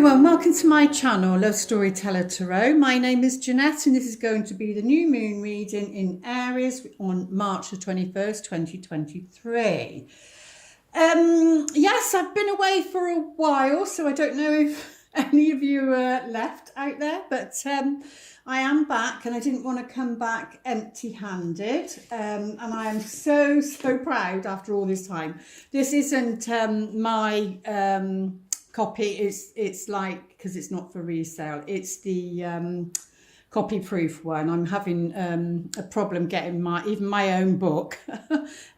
everyone, welcome to my channel, Love Storyteller Tarot. My name is Jeanette and this is going to be the new moon reading in Aries on March the 21st, 2023. Yes, I've been away for a while, so I don't know if any of you are left out there, but I am back and I didn't want to come back empty-handed, and I am so proud after all this time. This isn't my copy. It's like, because it's not for resale, it's the copy proof one. I'm having a problem getting even my own book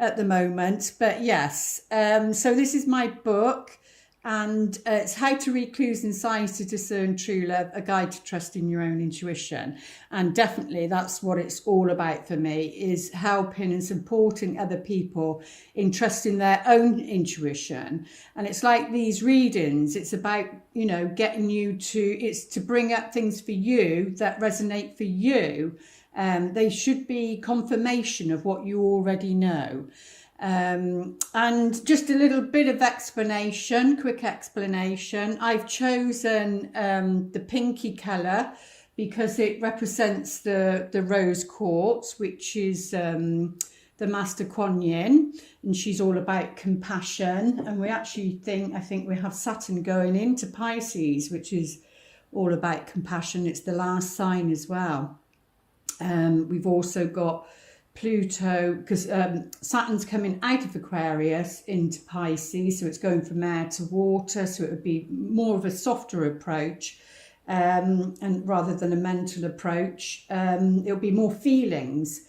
at the moment, but yes, so this is my book, and it's How to Read Clues and Signs to Discern True Love, a guide to trusting your own intuition. And definitely that's what it's all about for me, is helping and supporting other people in trusting their own intuition. And it's like these readings, it's about, you know, getting you to, it's to bring up things for you that resonate for you. They should be confirmation of what you already know. And just a little bit of explanation, quick explanation. I've chosen the pinky colour because it represents the rose quartz, which is the Master Kuan Yin, and she's all about compassion. And we actually I think we have Saturn going into Pisces, which is all about compassion. It's the last sign as well. We've also got Pluto, because Saturn's coming out of Aquarius into Pisces, so it's going from air to water, so it would be more of a softer approach, and rather than a mental approach. It'll be more feelings,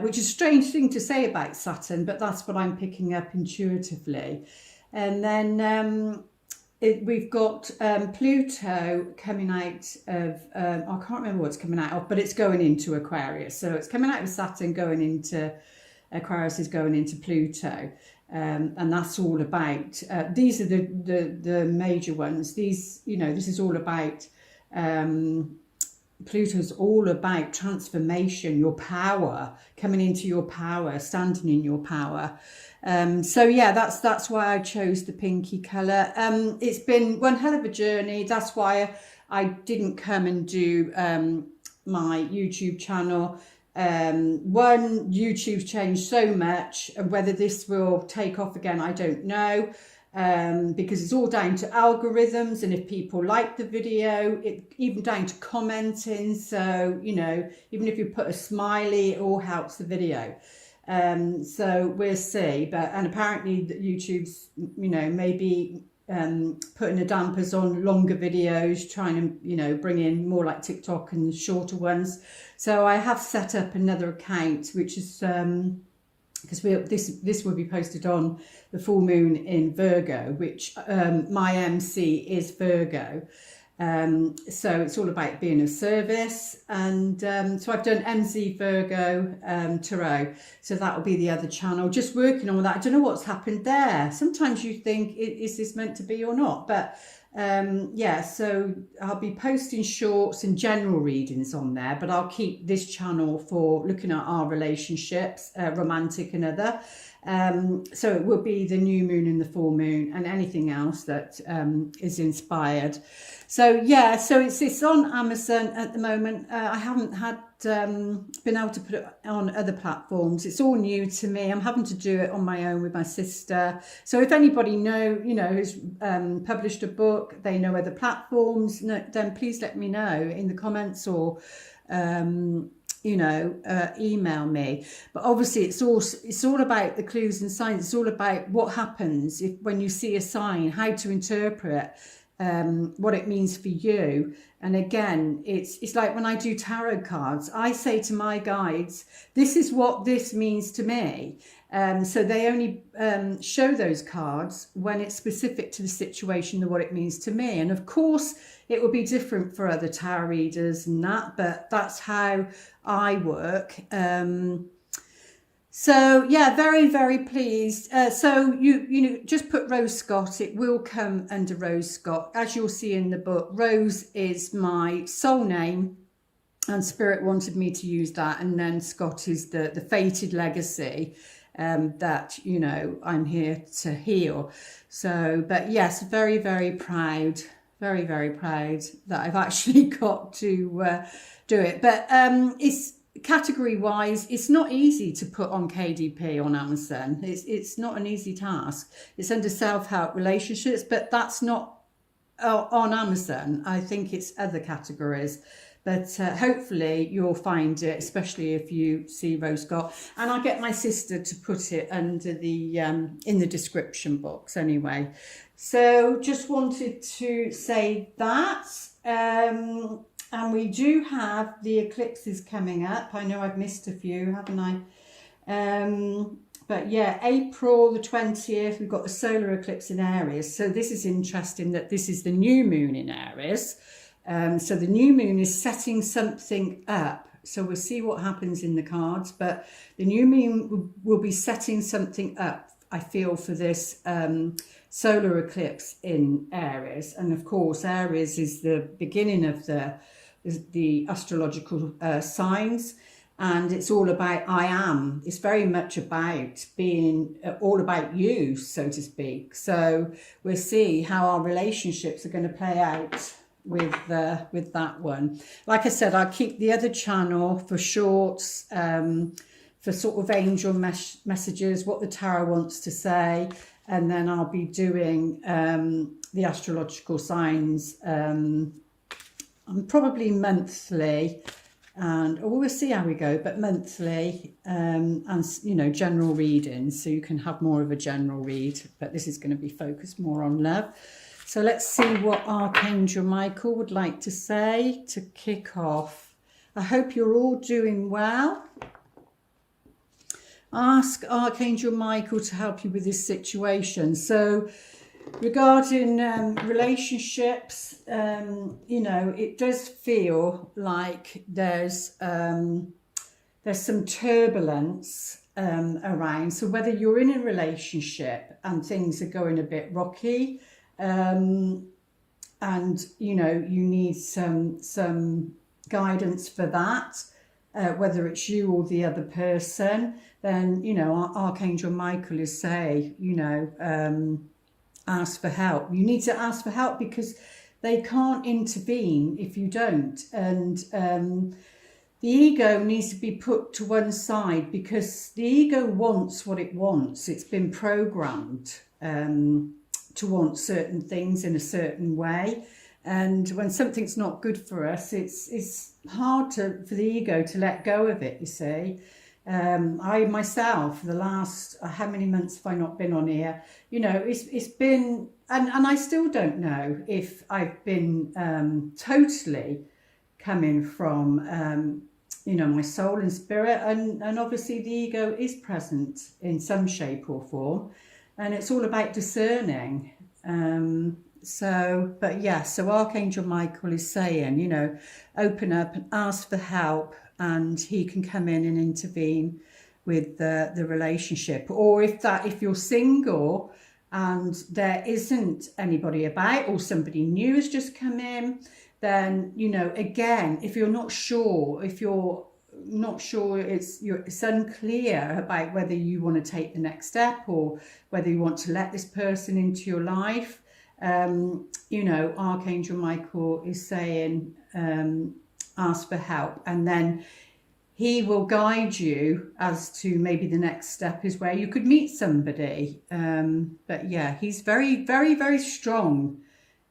which is a strange thing to say about Saturn, but that's what I'm picking up intuitively. And then we've got Pluto coming out of, I can't remember what it's coming out of, but it's going into Aquarius. So it's coming out of Saturn, going into Aquarius, is going into Pluto. And that's all about, these are the major ones. These, you know, this is all about, Pluto's all about transformation, your power, coming into your power, standing in your power. So yeah, that's why I chose the pinky colour. It's been one hell of a journey. That's why I didn't come and do my YouTube channel. One, YouTube's changed so much, and whether this will take off again, I don't know. Because it's all down to algorithms, and if people like the video, even down to commenting. So, you know, even if you put a smiley, it all helps the video. So we'll see. And apparently YouTube's, you know, maybe putting the dampers on longer videos, trying to, you know, bring in more like TikTok and shorter ones. So I have set up another account, which is because this will be posted on the full moon in Virgo, which my MC is Virgo. So it's all about being of service, and so I've done MZ Virgo Tarot, so that will be the other channel, just working on that. I don't know what's happened there. Sometimes you think, is this meant to be or not? But yeah, so I'll be posting shorts and general readings on there, but I'll keep this channel for looking at our relationships, romantic and other. So it will be the new moon and the full moon and anything else that is inspired. So yeah, so it's on Amazon at the moment. I haven't had been able to put it on other platforms. It's all new to me. I'm having to do it on my own with my sister. So if anybody who's published a book, they know other platforms, then please let me know in the comments, or email me. But obviously it's all about the clues and signs. It's all about what happens when you see a sign, how to interpret what it means for you. And again, it's like when I do tarot cards, I say to my guides, this is what this means to me. So they only show those cards when it's specific to the situation and what it means to me. And of course, it will be different for other tarot readers and that, but that's how I work. So yeah, very pleased. So you just put Rose Scott. It will come under Rose Scott, as you'll see in the book. Rose is my soul name, and Spirit wanted me to use that, and then Scott is the fated legacy that I'm here to heal. So, but yes, very proud very, very proud that I've actually got to do it. But it's category wise, it's not easy to put on KDP on Amazon. It's not an easy task. It's under self-help relationships, but that's not on Amazon. I think it's other categories. But hopefully you'll find it, especially if you see Rose Scott. And I'll get my sister to put it under the in the description box anyway. So just wanted to say that. And we do have the eclipses coming up. I know I've missed a few, haven't I? But yeah, April the 20th, we've got the solar eclipse in Aries. So this is interesting that this is the new moon in Aries. So the new moon is setting something up. So we'll see what happens in the cards. But the new moon will be setting something up, I feel, for this solar eclipse in Aries. And of course, Aries is the beginning of the astrological signs. And it's all about I am. It's very much about being all about you, so to speak. So we'll see how our relationships are going to play out with that one. Like I said, I'll keep the other channel for shorts, for sort of angel messages, what the tarot wants to say, and then I'll be doing the astrological signs probably monthly, and we'll see how we go, but monthly, and you know, general readings, so you can have more of a general read, but this is going to be focused more on love. So let's see what Archangel Michael would like to say to kick off. I hope you're all doing well. Ask Archangel Michael to help you with this situation. So regarding relationships, you know, it does feel like there's some turbulence around. So whether you're in a relationship and things are going a bit rocky, and you know, you need some guidance for that, whether it's you or the other person, then, you know, Archangel Michael is saying, you know, ask for help. You need to ask for help because they can't intervene if you don't. And the ego needs to be put to one side because the ego wants what it wants. It's been programmed to want certain things in a certain way, and when something's not good for us, it's hard for the ego to let go of it, you see. I myself, the last how many months have I not been on here, you know, it's been, and I still don't know if I've been totally coming from you know, my soul and spirit, and obviously the ego is present in some shape or form. And it's all about discerning. But yeah, so Archangel Michael is saying, you know, open up and ask for help, and he can come in and intervene with the relationship. Or if you're single and there isn't anybody about, or somebody new has just come in, then, you know, again, if you're not sure, it's unclear about whether you want to take the next step or whether you want to let this person into your life, you know, Archangel Michael is saying, ask for help, and then he will guide you as to maybe the next step is where you could meet somebody. But yeah, he's very, very, very strong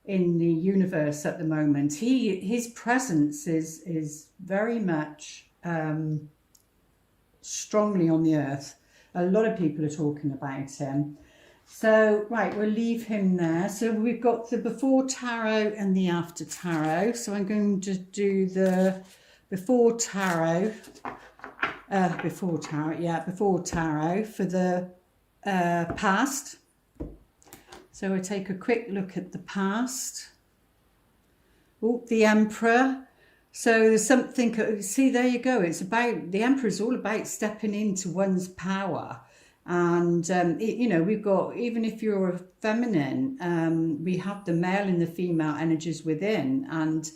in the universe at the moment. His presence is very much strongly on the earth. A lot of people are talking about him. So right, we'll leave him there. So we've got the before tarot and the after tarot. So I'm going to do the before tarot for the past. So we'll take a quick look at the past. Oh, the Emperor. So there's something, see, there you go. It's about, the Emperor is all about stepping into one's power. And, you know, we've got, even if you're a feminine, we have the male and the female energies within. And,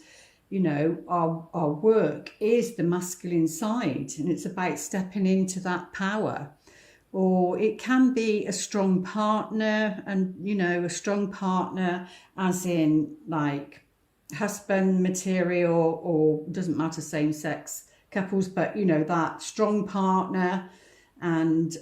you know, our work is the masculine side. And it's about stepping into that power. or it can be a strong partner, and you know, a strong partner as in like husband material, or doesn't matter, same-sex couples, but you know, that strong partner. And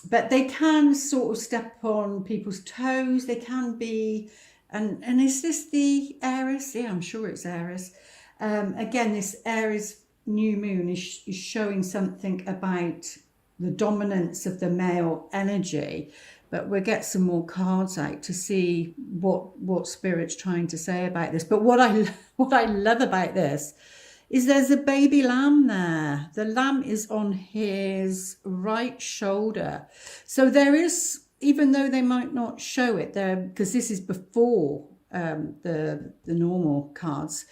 but they can sort of step on people's toes. They can be, and is this the Aries? Yeah, I'm sure it's Aries. Again, this Aries new moon is showing something about the dominance of the male energy. But we'll get some more cards out to see what Spirit's trying to say about this. But what I love about this is there's a baby lamb there. The lamb is on his right shoulder. So there is, even though they might not show it there, because this is before the normal cards,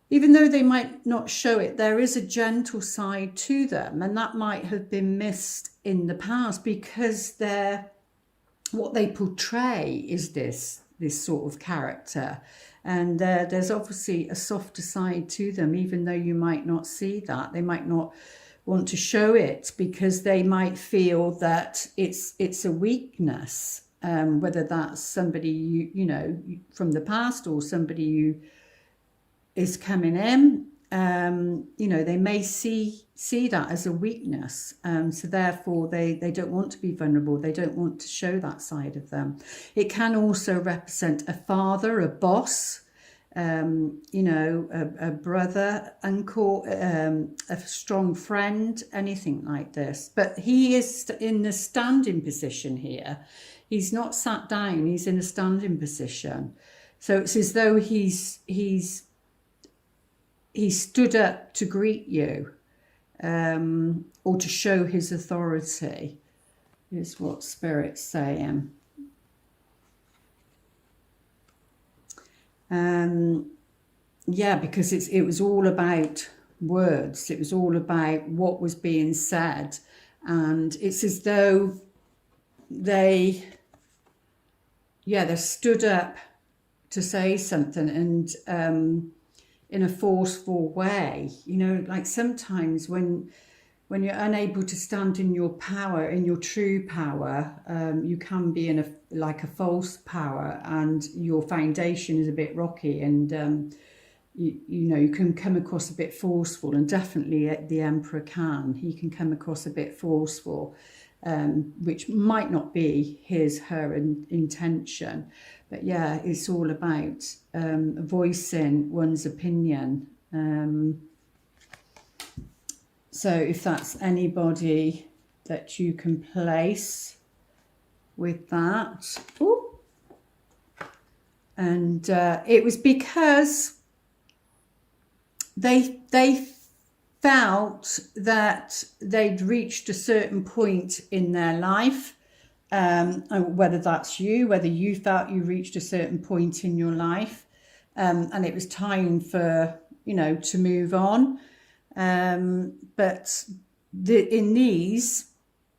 even though they might not show it, there is a gentle side to them, and that might have been missed in the past, because what they portray is this sort of character. And there's obviously a softer side to them, even though you might not see that. They might not want to show it because they might feel that it's a weakness, whether that's somebody you know from the past, or somebody who is coming in. You know, they may see that as a weakness, so therefore they don't want to be vulnerable. They don't want to show that side of them. It can also represent a father, a boss, you know, a brother, uncle, a strong friend, anything like this. But he is in the standing position here. He's not sat down, he's in a standing position. So it's as though he stood up to greet you, or to show his authority, is what Spirit's saying. Yeah, because it was all about words. It was all about what was being said. And it's as though they stood up to say something, and in a forceful way. You know, like sometimes when you're unable to stand in your power, in your true power, you can be in a false power, and your foundation is a bit rocky, and you know, you can come across a bit forceful, and definitely the Emperor he can come across a bit forceful, which might not be her intention. But yeah, it's all about voicing one's opinion. So if that's anybody that you can place with that. Ooh. And it was because they felt that they'd reached a certain point in their life, whether that's you, whether you felt you reached a certain point in your life, and it was time for, you know, to move on. But in these,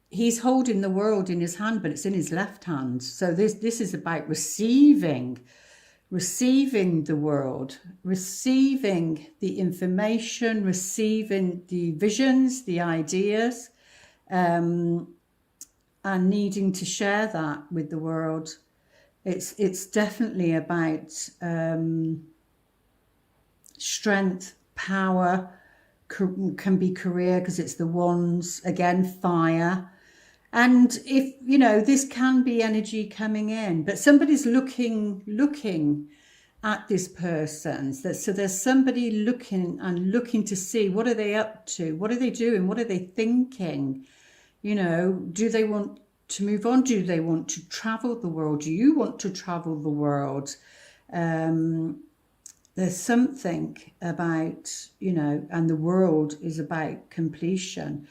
he's holding the world in his hand, but it's in his left hand. So this is about receiving the world, receiving the information, receiving the visions, the ideas, and needing to share that with the world. It's definitely about strength, power, can be career, because it's the wands, again, fire. And if, you know, this can be energy coming in, but somebody's looking at this person. So there's somebody looking to see, what are they up to? What are they doing? What are they thinking? You know, do they want to move on? Do they want to travel the world? Do you want to travel the world? There's something about, you know, and the world is about completion.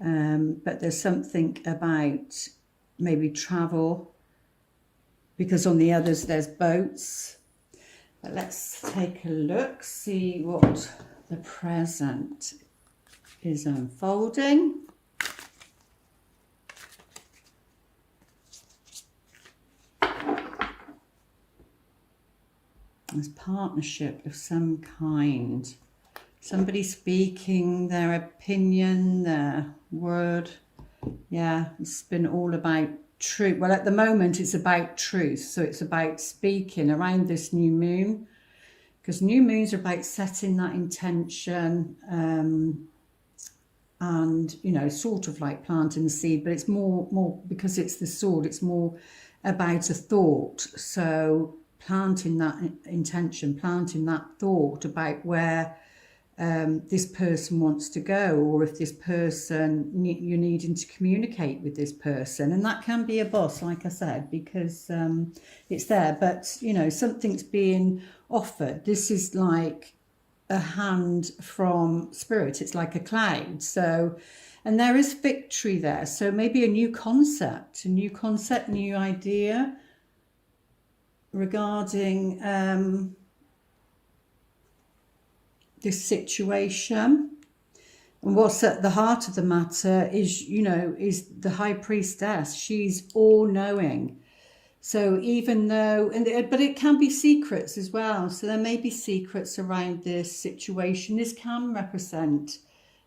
But there's something about maybe travel, because on the others there's boats. But let's take a look, see what the present is unfolding. There's partnership of some kind. Somebody speaking their opinion, their word Yeah, it's been all about truth. Well, at the moment, it's about truth. So it's about speaking around this new moon, because new moons are about setting that intention, and, you know, sort of like planting the seed, but it's more because it's the sword, it's more about a thought. So planting that intention, planting that thought about where this person wants to go, or if this person, you're needing to communicate with this person. And that can be a boss, like I said, because it's there, but, you know, something's being offered. This is like a hand from spirit. It's like a cloud. So, and there is victory there. So maybe a new concept, new idea regarding this situation. And what's at the heart of the matter is, you know, is the high priestess. She's all knowing. So even though, but it can be secrets as well. So there may be secrets around this situation. This can represent,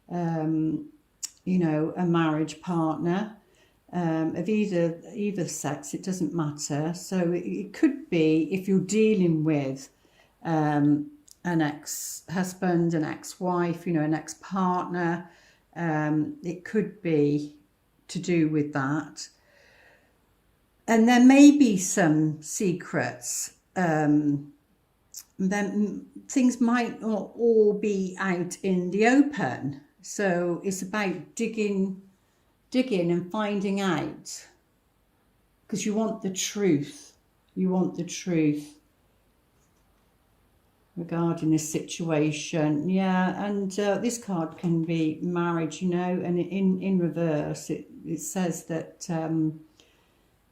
you know, a marriage partner of either sex. It doesn't matter. So it could be, if you're dealing with an ex-husband, an ex-wife, you know, an ex-partner, it could be to do with that. And there may be some secrets. Then things might not all be out in the open. So it's about digging and finding out, because you want the truth. You want the truth regarding this situation. Yeah, and this card can be marriage, you know, and in reverse, it says that,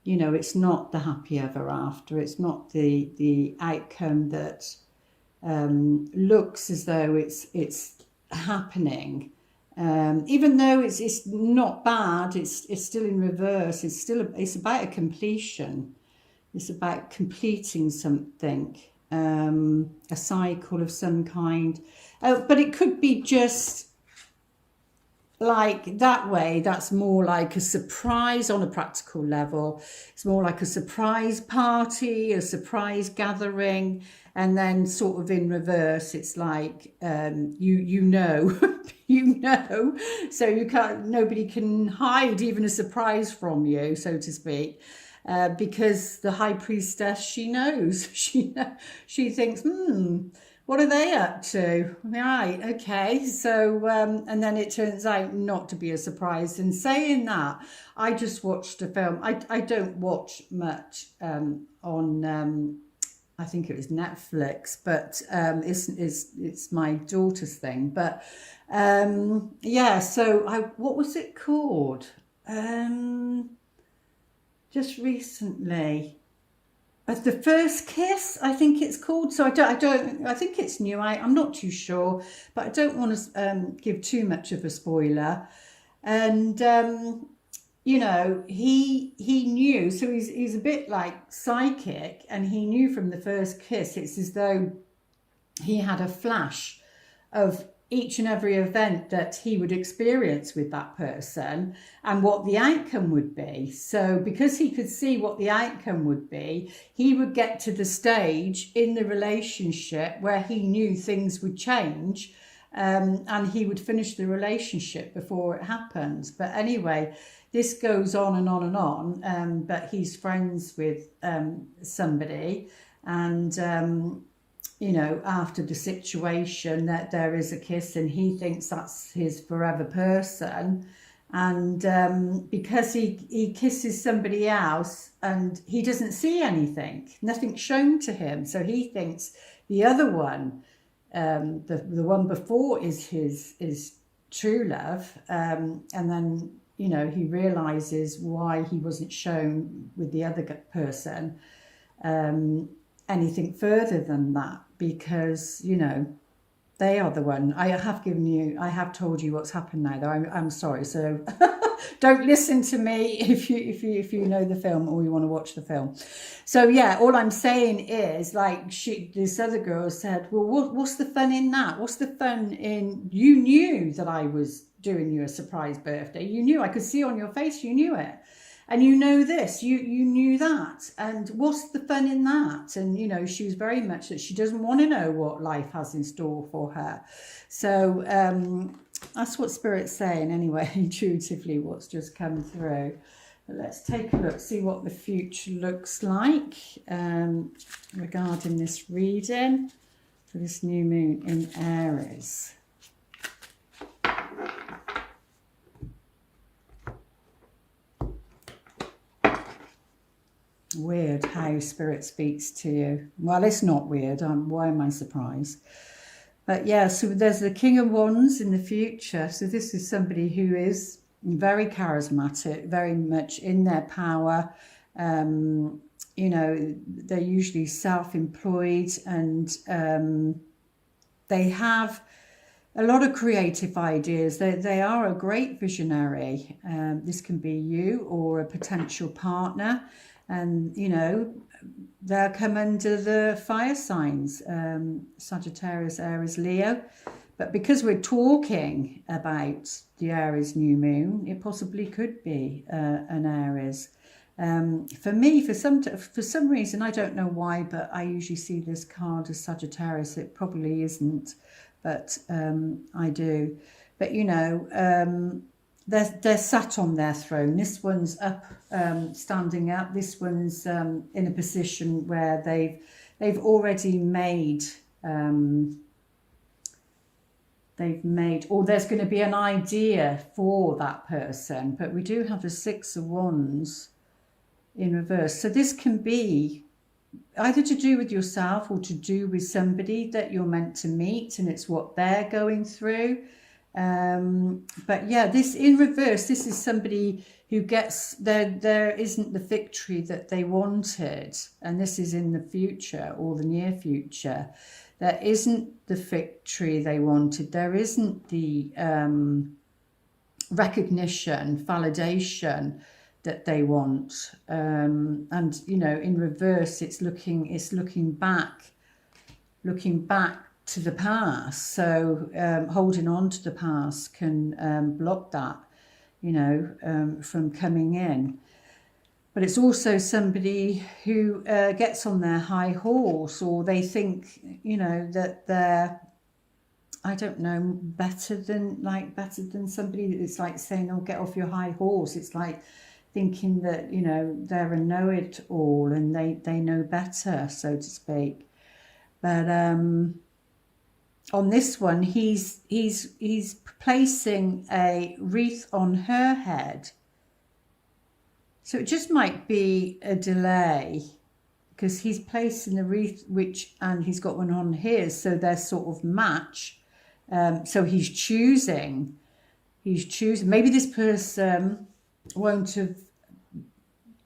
you know, it's not the happy ever after. It's not the outcome that looks as though it's happening. Even though it's not bad, it's still in reverse. It's about a completion. It's about completing something, a cycle of some kind. But it could be just like that way. That's more like a surprise on a practical level. It's more like a surprise party, a surprise gathering, and then sort of in reverse, it's like you know you know, so you can't, nobody can hide even a surprise from you, so to speak, because the high priestess, she knows. She thinks, what are they up to? Right, okay. So, and then it turns out not to be a surprise. And saying that, I just watched a film. I don't watch much on, I think it was Netflix, but it's my daughter's thing. But yeah, so what was it called? Just recently. The First Kiss, I think it's called. So I think it's new. I'm not too sure, but I don't want to give too much of a spoiler. And you know, he knew. So he's a bit like psychic, and he knew from the first kiss. It's as though he had a flash of each and every event that he would experience with that person and what the outcome would be. So because he could see what the outcome would be, he would get to the stage in the relationship where he knew things would change, and he would finish the relationship before it happens. But anyway, this goes on and on and on, but he's friends with somebody, and you know, after the situation, that there is a kiss, and he thinks that's his forever person. And because he kisses somebody else and he doesn't see anything, nothing's shown to him. So he thinks the other one, the one before, is his true love. And then, you know, he realizes why he wasn't shown with the other person anything further than that, because, you know, they are the one. I have told you what's happened now, though. I'm sorry. So don't listen to me if you know the film or you want to watch the film. So yeah, all I'm saying is, like, this other girl said, well, what's the fun in that? What's the fun in, you knew that I was doing you a surprise birthday. You knew, I could see on your face, you knew it. And you know this, you knew that. And what's the fun in that? And, you know, she was very much that she doesn't want to know what life has in store for her. So that's what Spirit's saying anyway, intuitively, what's just come through. But let's take a look, see what the future looks like regarding this reading for this new moon in Aries. Weird how Spirit speaks to you. Well, it's not weird. Why am I surprised? But yeah, so there's the King of Wands in the future. So this is somebody who is very charismatic, very much in their power. You know, they're usually self-employed, and they have a lot of creative ideas. They are a great visionary. This can be you or a potential partner. And, you know, they'll come under the fire signs, Sagittarius, Aries, Leo. But because we're talking about the Aries new moon, it possibly could be an Aries. For me, for some reason, I don't know why, but I usually see this card as Sagittarius. It probably isn't, but I do. But, you know, they're sat on their throne. This one's up, standing up. This one's in a position where they've already made, or there's going to be an idea for that person. But we do have the Six of Wands in reverse. So this can be either to do with yourself or to do with somebody that you're meant to meet, and it's what they're going through. But yeah, this in reverse, this is somebody who gets there isn't the victory that they wanted, and this is in the future or the near future. There isn't the victory they wanted. There isn't the recognition, validation that they want. And you know, in reverse, it's looking back to the past. So holding on to the past can block that, you know, from coming in. But it's also somebody who gets on their high horse, or they think, you know, that they're, I don't know, better than somebody. It's like saying, oh, get off your high horse. It's like thinking that, you know, they're a know-it-all and they know better, so to speak. But on this one, he's placing a wreath on her head. So it just might be a delay, because he's placing the wreath, and he's got one on his, so they're sort of match. So he's choosing. Maybe this person won't have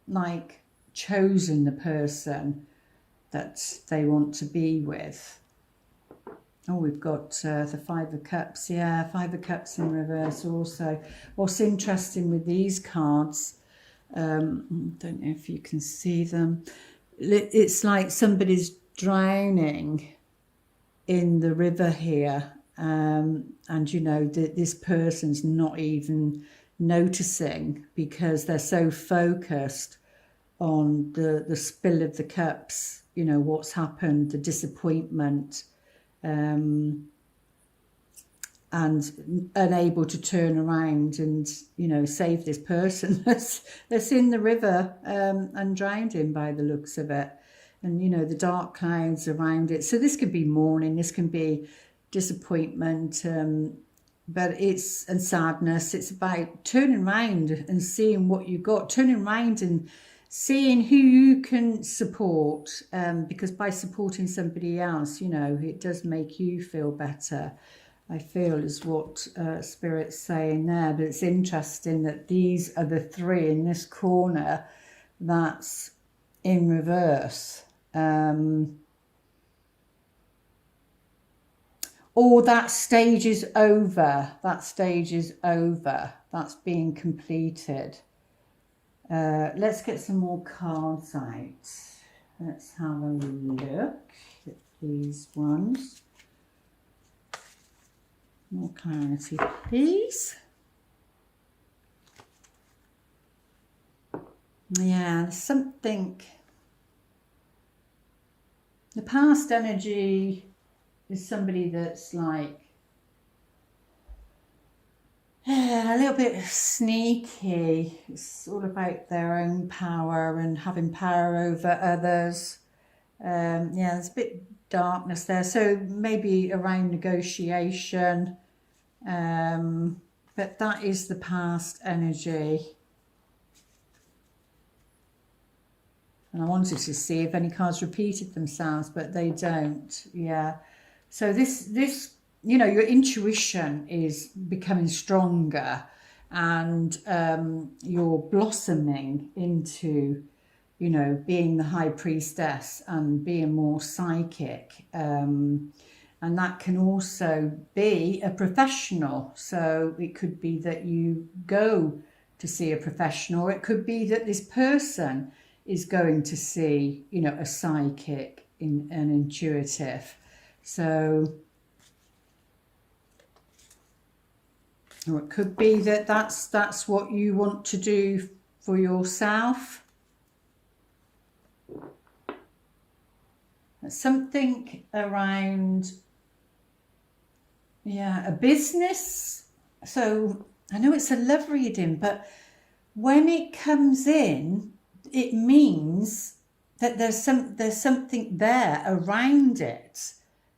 like chosen the person that they want to be with. Oh, we've got the Five of Cups. Yeah, Five of Cups in reverse also. What's interesting with these cards, don't know if you can see them. It's like somebody's drowning in the river here. And, you know, this person's not even noticing, because they're so focused on the spill of the cups, you know, what's happened, the disappointment, and unable to turn around and, you know, save this person that's in the river and drowned in, by the looks of it. And, you know, the dark clouds around it. So this could be mourning, this can be disappointment, but and sadness. It's about turning around and seeing what you got, turning around and seeing who you can support, because by supporting somebody else, you know, it does make you feel better, I feel, is what Spirit's saying there. But it's interesting that these are the three in this corner that's in reverse. or that stage is over. That stage is over. That's being completed. Let's get some more cards out. Let's have a look at these ones. More clarity, please. Yeah, something. The past energy is somebody that's like a little bit sneaky. It's all about their own power and having power over others. Yeah, there's a bit darkness there. So maybe around negotiation. But that is the past energy. And I wanted to see if any cards repeated themselves, but they don't. Yeah. So this, you know, your intuition is becoming stronger, and you're blossoming into, you know, being the high priestess and being more psychic. And that can also be a professional. So it could be that you go to see a professional. It could be that this person is going to see, you know, a psychic, an intuitive. So, or it could be that that's what you want to do for yourself. Something around, yeah, a business. So I know it's a love reading, but when it comes in, it means that there's something there around it,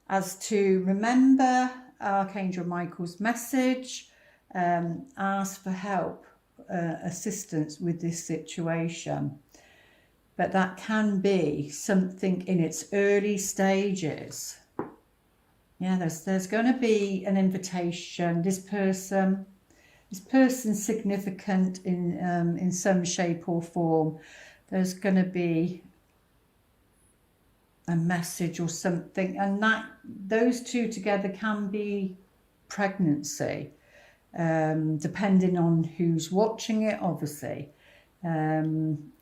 as to remember Archangel Michael's message, ask for help, assistance with this situation. But that can be something in its early stages. Yeah, there's going to be an invitation. This person's significant in some shape or form. There's going to be a message or something, and those two together can be pregnancy, depending on who's watching it, obviously,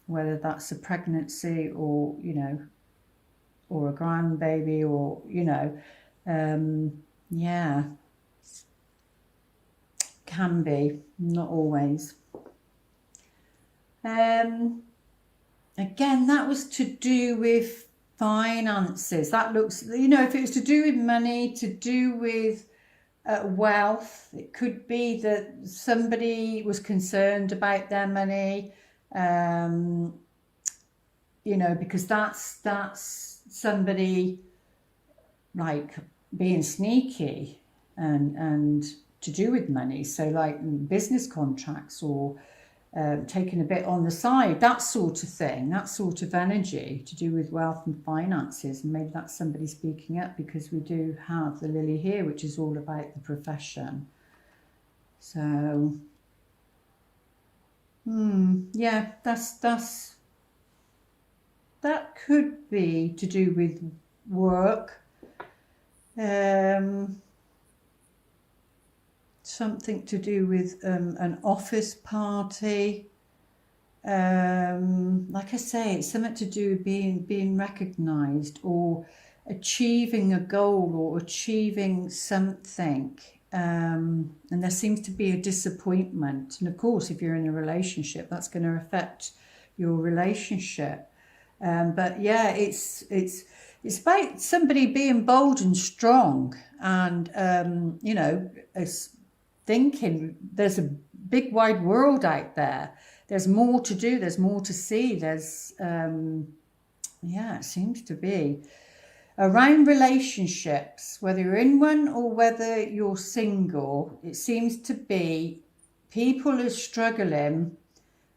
whether that's a pregnancy or, you know, or a grandbaby, or, you know, yeah, can be, not always. Again, that was to do with finances. That looks, you know, if it was to do with money, to do with wealth, it could be that somebody was concerned about their money, you know, because that's somebody like being sneaky and to do with money. So like business contracts, or taking a bit on the side, that sort of thing, that sort of energy to do with wealth and finances. And maybe that's somebody speaking up, because we do have the lily here, which is all about the profession. So yeah, that could be to do with work, something to do with an office party. Like I say, it's something to do with being recognised, or achieving a goal, or achieving something. And there seems to be a disappointment. And of course, if you're in a relationship, that's going to affect your relationship. But yeah, it's about somebody being bold and strong, and you know, it's thinking there's a big wide world out there. There's more to do. There's more to see. There's yeah, it seems to be around relationships, whether you're in one or whether you're single. It seems to be people are struggling.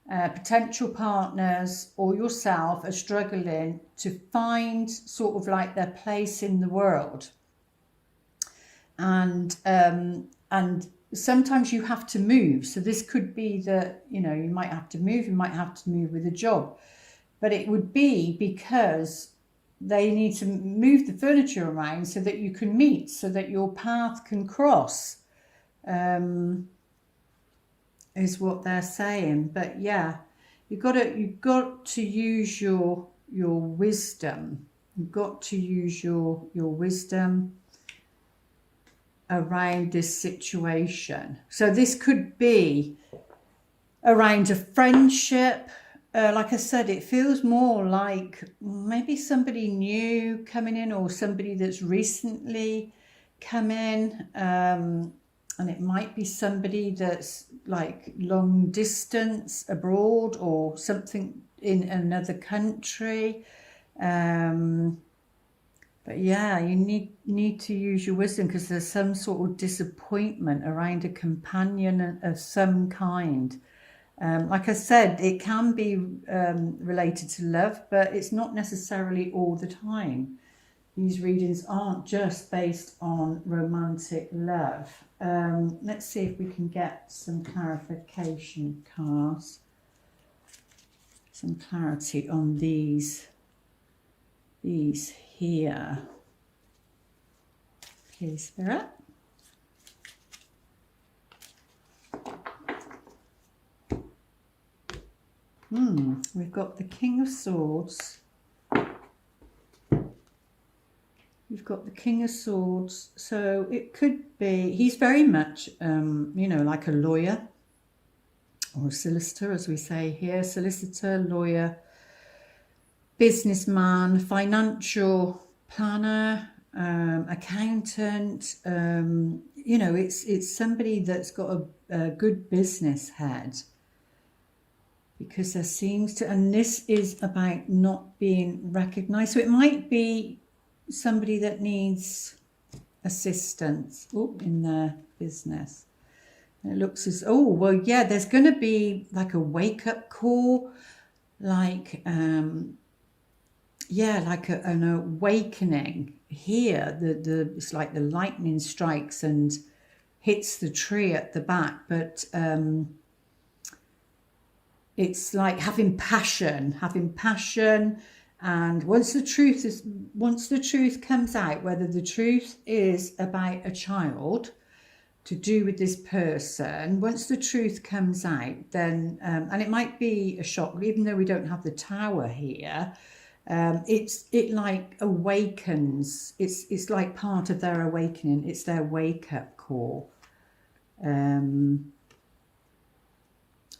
Potential partners or yourself are struggling to find sort of like their place in the world, and sometimes you have to move. So this could be that, you know, you might have to move with a job, but it would be because they need to move the furniture around so that you can meet, so that your path can cross, is what they're saying. But yeah, you've got to use your wisdom. You've got to use your wisdom around this situation. So this could be around a friendship. Like I said, it feels more like maybe somebody new coming in, or somebody that's recently come in, and it might be somebody that's like long distance abroad or something in another country. But yeah, you need to use your wisdom, because there's some sort of disappointment around a companion of some kind. Like I said, it can be related to love, but it's not necessarily all the time. These readings aren't just based on romantic love. Let's see if we can get some clarification cards. Some clarity on these here. Please, Spirit. We've got the King of Swords. We've got the King of Swords. So it could be, he's very much, you know, like a lawyer or a solicitor, as we say here. Solicitor, lawyer, businessman, financial planner, accountant. You know, it's somebody that's got a good business head. Because there seems to, and this is about not being recognised. So it might be somebody that needs assistance in their business. And it looks as, oh, well, yeah, there's going to be like a wake-up call, like, yeah, like an awakening here. It's like the lightning strikes and hits the tree at the back, but it's like having passion, and once the truth comes out, whether the truth is about a child to do with this person, once the truth comes out, then and it might be a shock, even though we don't have the Tower here, it like awakens. It's like part of their awakening. It's their wake-up call.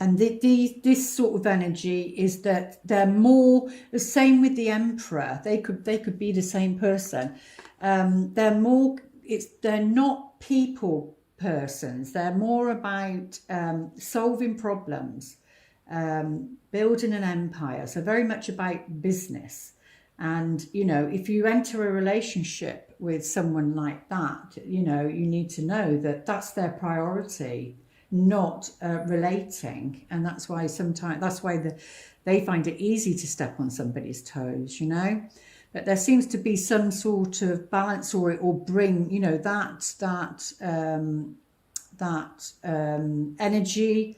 And this sort of energy is that they're more the same with the Emperor. They could be the same person. They're not people persons. They're more about solving problems, building an empire. So very much about business. And you know, if you enter a relationship with someone like that, you know, you need to know that that's their priority, not relating. And that's why they find it easy to step on somebody's toes, you know. But there seems to be some sort of balance, or bring, you know, that energy.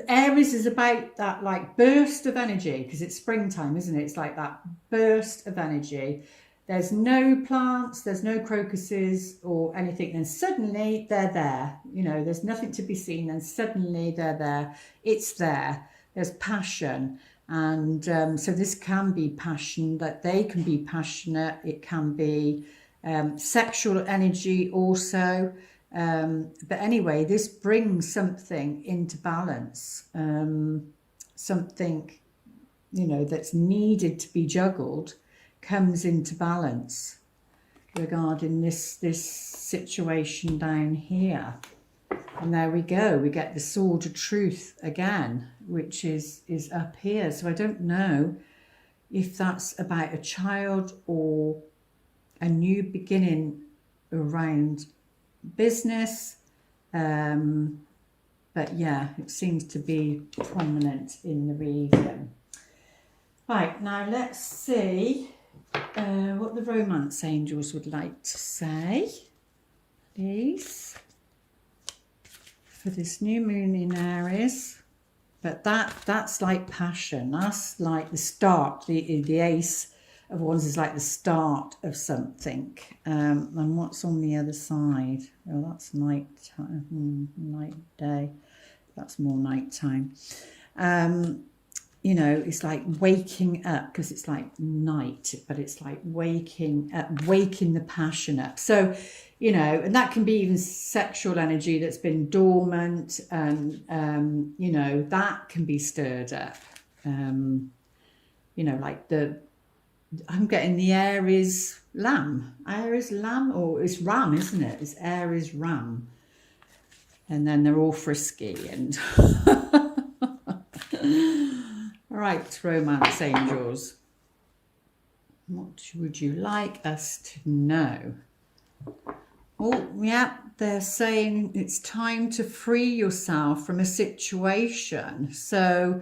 Aries is about that like burst of energy, because it's springtime, isn't it? It's like that burst of energy. There's no plants, there's no crocuses or anything, and suddenly they're there. You know, there's nothing to be seen, and suddenly they're there. It's there. There's passion. And so this can be passion, that they can be passionate. It can be sexual energy also. But anyway, this brings something into balance. Something, you know, that's needed to be juggled comes into balance regarding this situation down here. And there we go, we get the Sword of Truth again, which is up here. So I don't know if that's about a child or a new beginning around business, but yeah, it seems to be prominent in the reading. Right, now let's see what the romance angels would like to say, please, for this new moon in Aries. But that's like passion. That's like the start, the ace Other ones is like the start of something. And what's on the other side? Oh, that's night time, night, day. That's more night time. You know, it's like waking up, because it's like night, but it's like waking up, waking the passion up. So, you know, and that can be even sexual energy that's been dormant, and you know, that can be stirred up. You know, like I'm getting the Aries lamb, or it's ram, isn't it? It's Aries ram, and then they're all frisky and. All right, romance angels, what would you like us to know? Oh, yeah, they're saying it's time to free yourself from a situation. So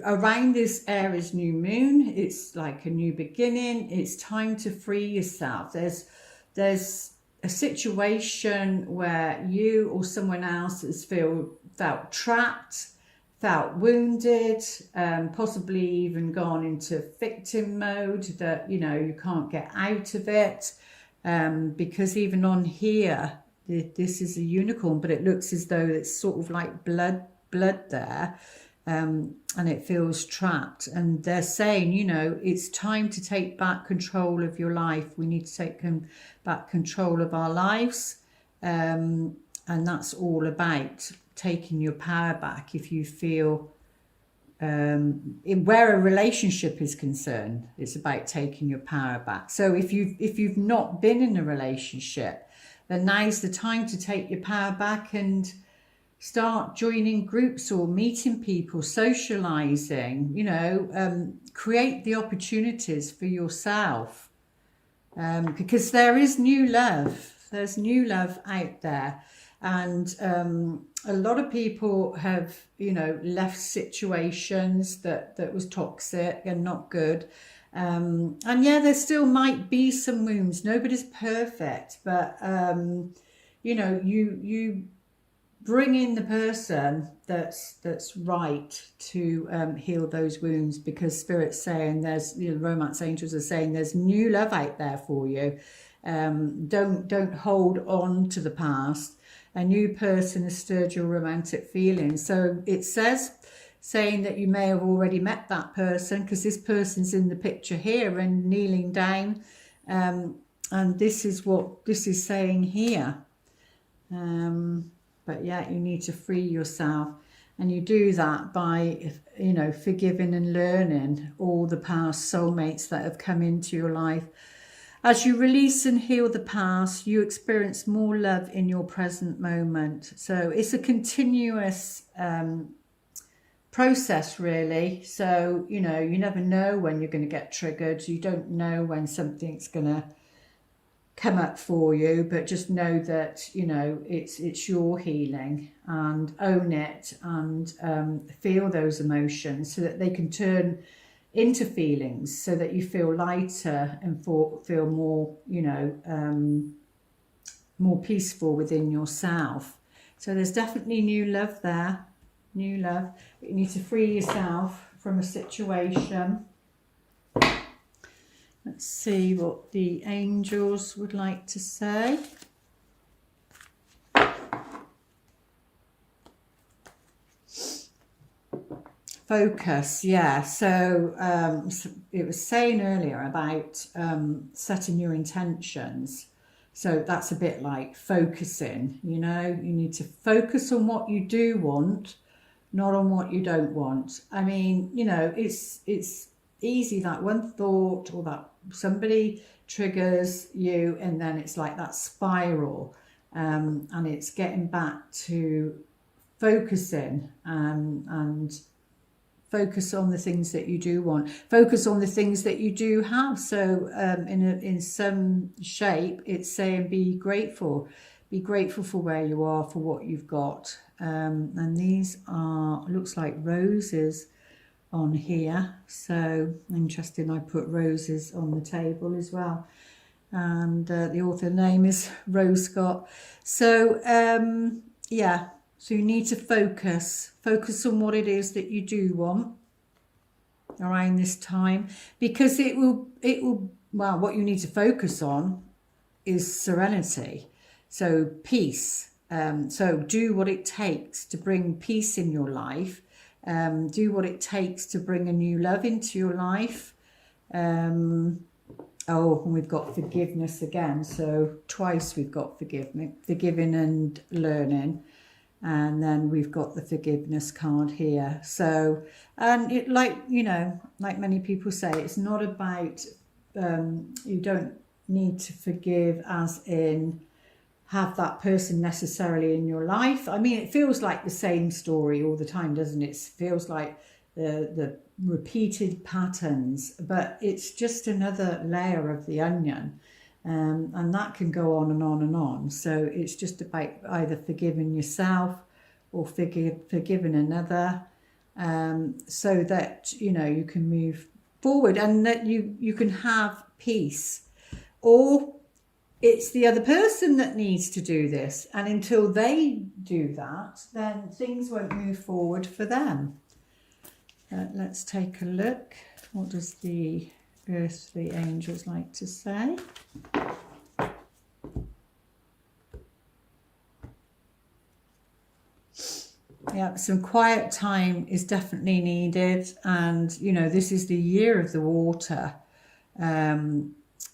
around this Aries new moon, it's like a new beginning. It's time to free yourself. There's a situation where you or someone else has felt trapped, felt wounded, possibly even gone into victim mode, that, you know, you can't get out of it. Because even on here, this is a unicorn, but it looks as though it's sort of like blood there, and it feels trapped. And they're saying, you know, it's time to take back control of your life. We need to take back control of our lives, and that's all about taking your power back. If you feel where a relationship is concerned, it's about taking your power back. So if you've not been in a relationship, then now's the time to take your power back and start joining groups or meeting people, socializing, you know, create the opportunities for yourself, because there is new love. There's new love out there. And a lot of people have, you know, left situations that was toxic and not good. And yeah, there still might be some wounds. Nobody's perfect, but you know, you bring in the person that's right to heal those wounds, because Spirit's saying there's, you know, romance angels are saying there's new love out there for you. Don't hold on to the past. A new person has stirred your romantic feelings. So it says, saying that you may have already met that person, because this person's in the picture here and kneeling down. And this is what this is saying here. But yeah, you need to free yourself. And you do that by, you know, forgiving and learning all the past soulmates that have come into your life. As you release and heal the past, you experience more love in your present moment. So it's a continuous process, really. So, you know, you never know when you're going to get triggered. You don't know when something's going to come up for you, but just know that, you know, it's your healing, and own it, and feel those emotions so that they can turn into feelings, so that you feel lighter and feel more, you know, more peaceful within yourself. So there's definitely new love there, new love. You need to free yourself from a situation. Let's see what the angels would like to say. Focus, yeah. So it was saying earlier about setting your intentions. So that's a bit like focusing, you know. You need to focus on what you do want, not on what you don't want. I mean, you know, it's easy, that one thought or that somebody triggers you, and then it's like that spiral, and it's getting back to focusing, and focus on the things that you do want. Focus on the things that you do have. So in some shape, it's saying be grateful. Be grateful for where you are, for what you've got. And these are, looks like roses on here. So interesting, I put roses on the table as well. And the author name is Rose Scott. So yeah. So you need to focus on what it is that you do want. around this time, because it will, well, what you need to focus on is serenity. So peace. So do what it takes to bring peace in your life. Do what it takes to bring a new love into your life. Oh, and we've got forgiveness again. So twice we've got forgiving and learning. And then we've got the forgiveness card here. So, and it, like, you know, like many people say, it's not about, you don't need to forgive as in have that person necessarily in your life. I mean, it feels like the same story all the time, doesn't it? It feels like the repeated patterns, but it's just another layer of the onion. And that can go on and on and on. So it's just about either forgiving yourself or forgiving another, so that, you know, you can move forward and that you can have peace. Or it's the other person that needs to do this, and until they do that, then things won't move forward for them. Let's take a look. What does the earthly angels like to say? Yeah, some quiet time is definitely needed, and you know, this is the year of the water.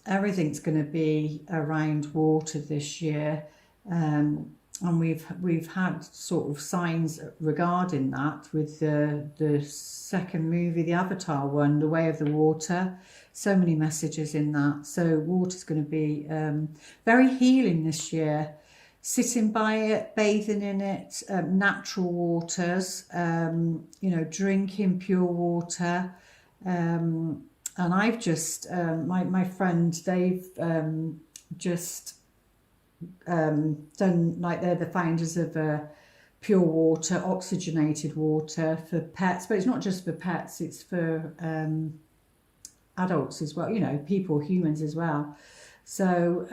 Everything's going to be around water this year, and we've had sort of signs regarding that with the second movie, the Avatar one, The Way of the Water. So many messages in that. So water's going to be very healing this year. Sitting by it, bathing in it, natural waters, you know, drinking pure water. And I've just, my friend, they've just done, like, they're the founders of pure water, oxygenated water for pets. But it's not just for pets, it's for adults as well, you know, people, humans as well. So,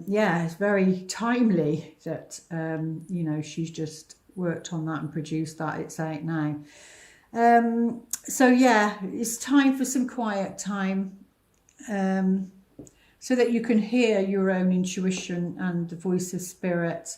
yeah, it's very timely that, you know, she's just worked on that and produced that. It's out now. So, yeah, it's time for some quiet time, so that you can hear your own intuition and the voice of spirit.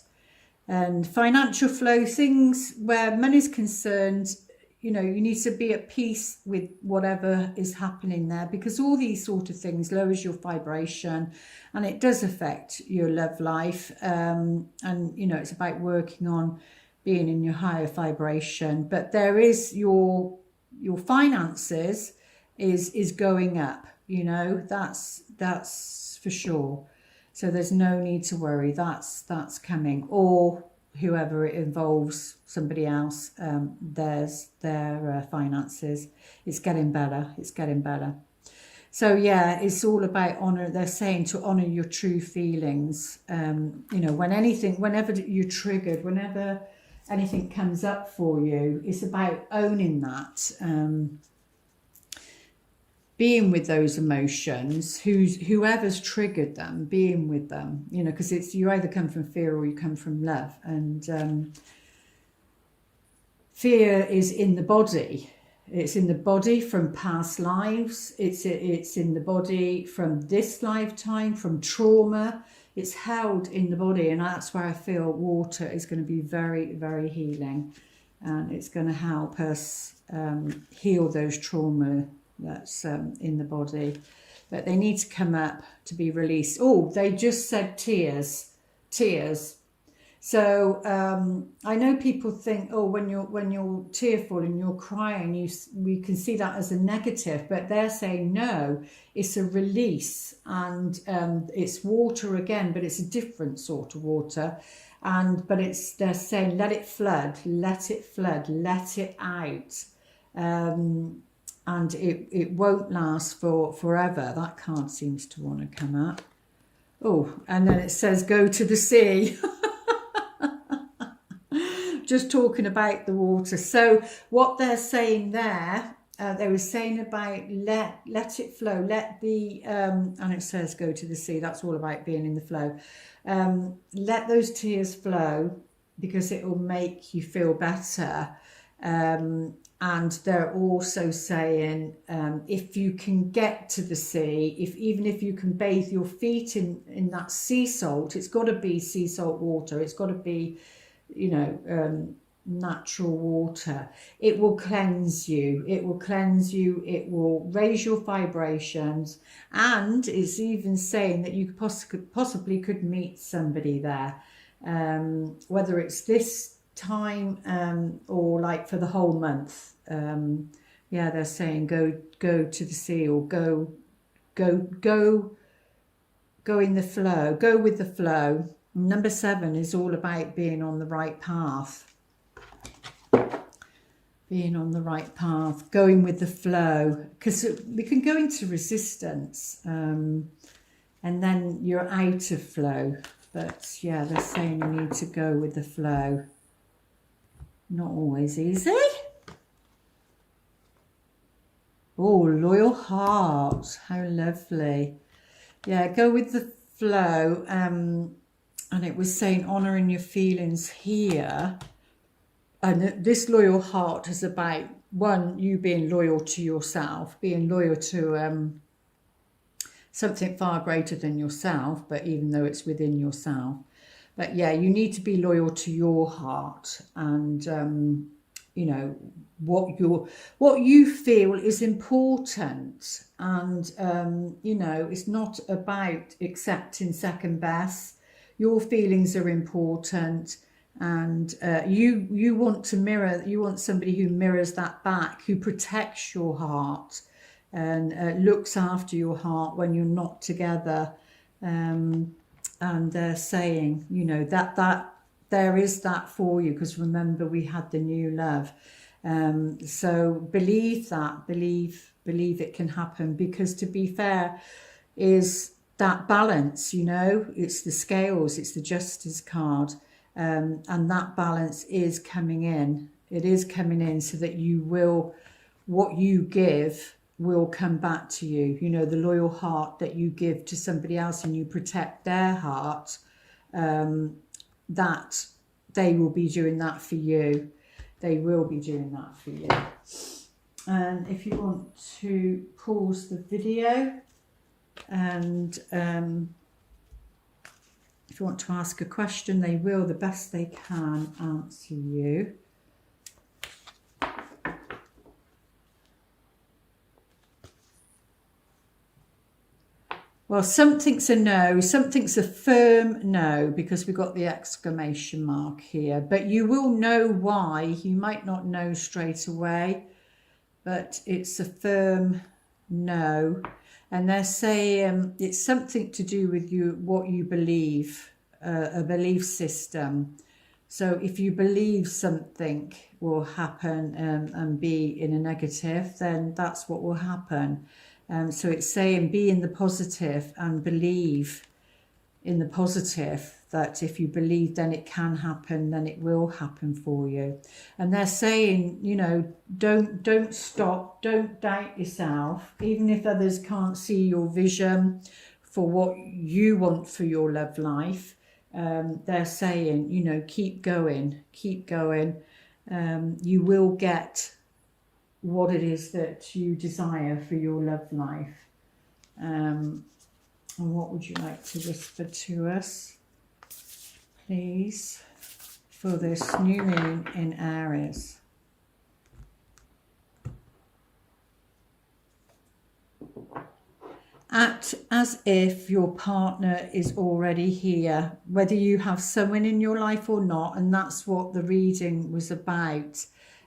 And financial flow, things where money's concerned, you know, you need to be at peace with whatever is happening there, because all these sort of things lowers your vibration and it does affect your love life. And, you know, it's about working on being in your higher vibration. But there is your finances is going up, you know, that's for sure. So there's no need to worry. That's coming. Or whoever it involves, somebody else, there's their finances. It's getting better. It's getting better. So yeah, it's all about honor. They're saying to honor your true feelings. You know, whenever you're triggered, whenever anything comes up for you, it's about owning that. Being with those emotions, whoever's triggered them, being with them, you know, because it's, you either come from fear or you come from love. And fear is in the body. It's in the body from past lives. It's in the body from this lifetime, from trauma. It's held in the body, and that's where I feel water is going to be very, very healing, and it's going to help us heal those trauma that's in the body. But they need to come up to be released. Oh, they just said tears. So I know people think, oh, when you're tearful and you're crying, we can see that as a negative, but they're saying no, it's a release, and it's water again, but it's a different sort of water. But they're saying let it flood, let it out. And it won't last forever. That card seems to want to come up. Oh, and then it says go to the sea. Just talking about the water. So what they're saying there, they were saying about let it flow, let the, and it says go to the sea. That's all about being in the flow. Let those tears flow, because it will make you feel better. And they're also saying, if you can get to the sea, even if you can bathe your feet in that sea salt, it's got to be sea salt water. It's got to be, you know, natural water. It will cleanse you. It will cleanse you. It will raise your vibrations. And it's even saying that you possibly could meet somebody there, whether it's this time or like for the whole month. Yeah, they're saying go to the sea, or go in the flow, go with the flow. Number 7 is all about being on the right path, being on the right path, going with the flow, because we can go into resistance and then you're out of flow. But yeah, they're saying you need to go with the flow. Not always easy. Oh, loyal heart. How lovely. Yeah, go with the flow. And it was saying honouring your feelings here. And this loyal heart is about, one, you being loyal to yourself, being loyal to something far greater than yourself, but even though it's within yourself. But yeah, you need to be loyal to your heart, and you know what you feel is important, and you know, it's not about accepting second best. Your feelings are important, and you want to mirror. You want somebody who mirrors that back, who protects your heart and looks after your heart when you're not together. And they're saying, you know, that there is that for you, because remember, we had the new love. So believe that, believe it can happen, because to be fair is that balance, you know, it's the scales, it's the justice card, and that balance is coming in. It is coming in, so that you will, what you give will come back to you. You know, the loyal heart that you give to somebody else and you protect their heart, that they will be doing that for you. They will be doing that for you. And if you want to pause the video, and if you want to ask a question, they will, the best they can, answer you. Well, something's a no, something's a firm no, because we've got the exclamation mark here. But you will know why. You might not know straight away, but it's a firm no. And they're saying it's something to do with you, what you believe, a belief system. So if you believe something will happen and be in a negative, then that's what will happen. So it's saying be in the positive and believe in the positive, that if you believe, then it can happen, then it will happen for you. And they're saying, you know, don't stop, don't doubt yourself, even if others can't see your vision for what you want for your love life. They're saying, you know, keep going, keep going. You will get what it is that you desire for your love life. And what would you like to whisper to us, please, for this new moon in Aries? Act as if your partner is already here, whether you have someone in your life or not, and that's what the reading was about.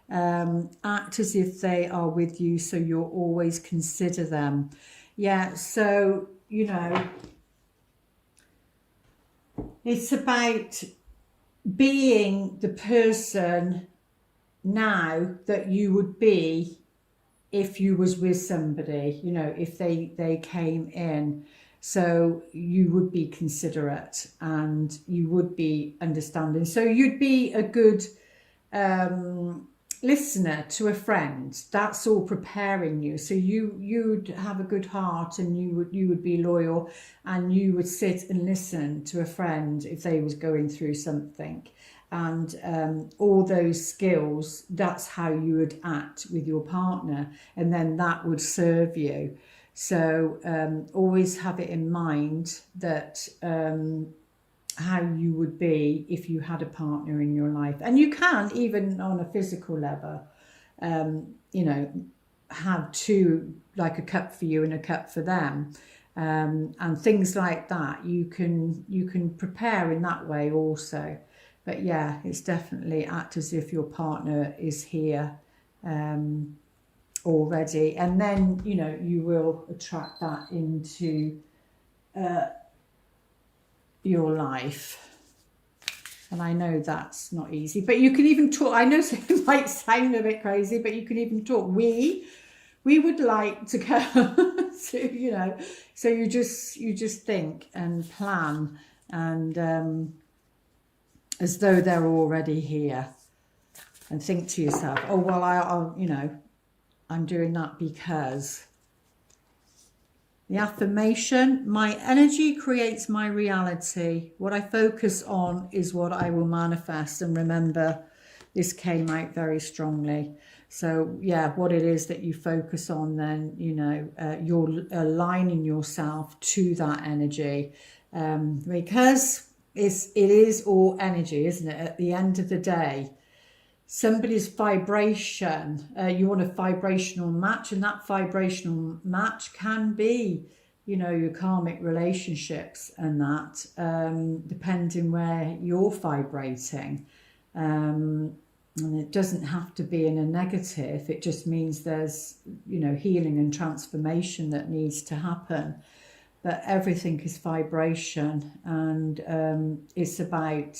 Act as if they are with you, so you'll always consider them. Yeah, so, you know, it's about being the person now that you would be if you was with somebody, you know, if they came in. So you would be considerate and you would be understanding. So you'd be a good listener to a friend. That's all preparing you. So you'd have a good heart, and you would be loyal, and you would sit and listen to a friend if they was going through something. and all those skills, that's how you would act with your partner, and then that would serve you. So always have it in mind that how you would be if you had a partner in your life. And you can, even on a physical level, you know, have two, like a cup for you and a cup for them, and things like that. You can prepare in that way also. But yeah, it's definitely act as if your partner is here already, and then, you know, you will attract that into your life. And I know that's not easy, but you can even talk. I know it might sound a bit crazy, but you can even talk. We would like to go to, you know, so you just think and plan, and as though they're already here, and think to yourself, oh, well, I'll, you know, I'm doing that because. The affirmation: my energy creates my reality. What I focus on is what I will manifest. And remember, this came out very strongly. So yeah, what it is that you focus on, then, you know, you're aligning yourself to that energy, because it is all energy, isn't it? At the end of the day, somebody's vibration, you want a vibrational match, and that vibrational match can be, you know, your karmic relationships and that, depending where you're vibrating. And it doesn't have to be in a negative. It just means there's, you know, healing and transformation that needs to happen. But everything is vibration, and it's about,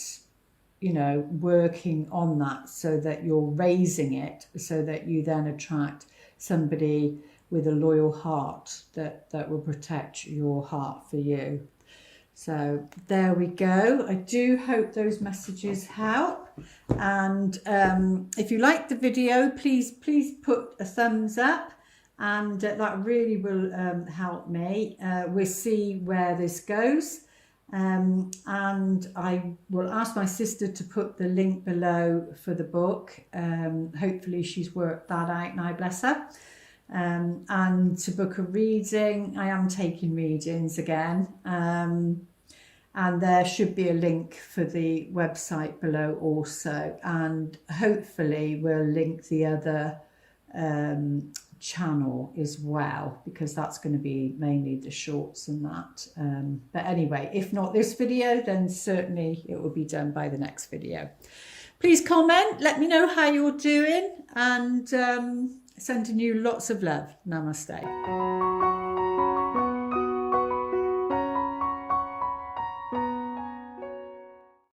you know, working on that so that you're raising it, so that you then attract somebody with a loyal heart that will protect your heart for you. So there we go. I do hope those messages help. And if you like the video, please put a thumbs up, and that really will help me. We'll see where this goes. And I will ask my sister to put the link below for the book. Hopefully she's worked that out now, bless her. And to book a reading, I am taking readings again. And there should be a link for the website below also. And hopefully we'll link the other channel as well, because that's going to be mainly the shorts and that. But anyway, if not this video, then certainly it will be done by the next video. Please comment, let me know how you're doing, and sending you lots of love. Namaste.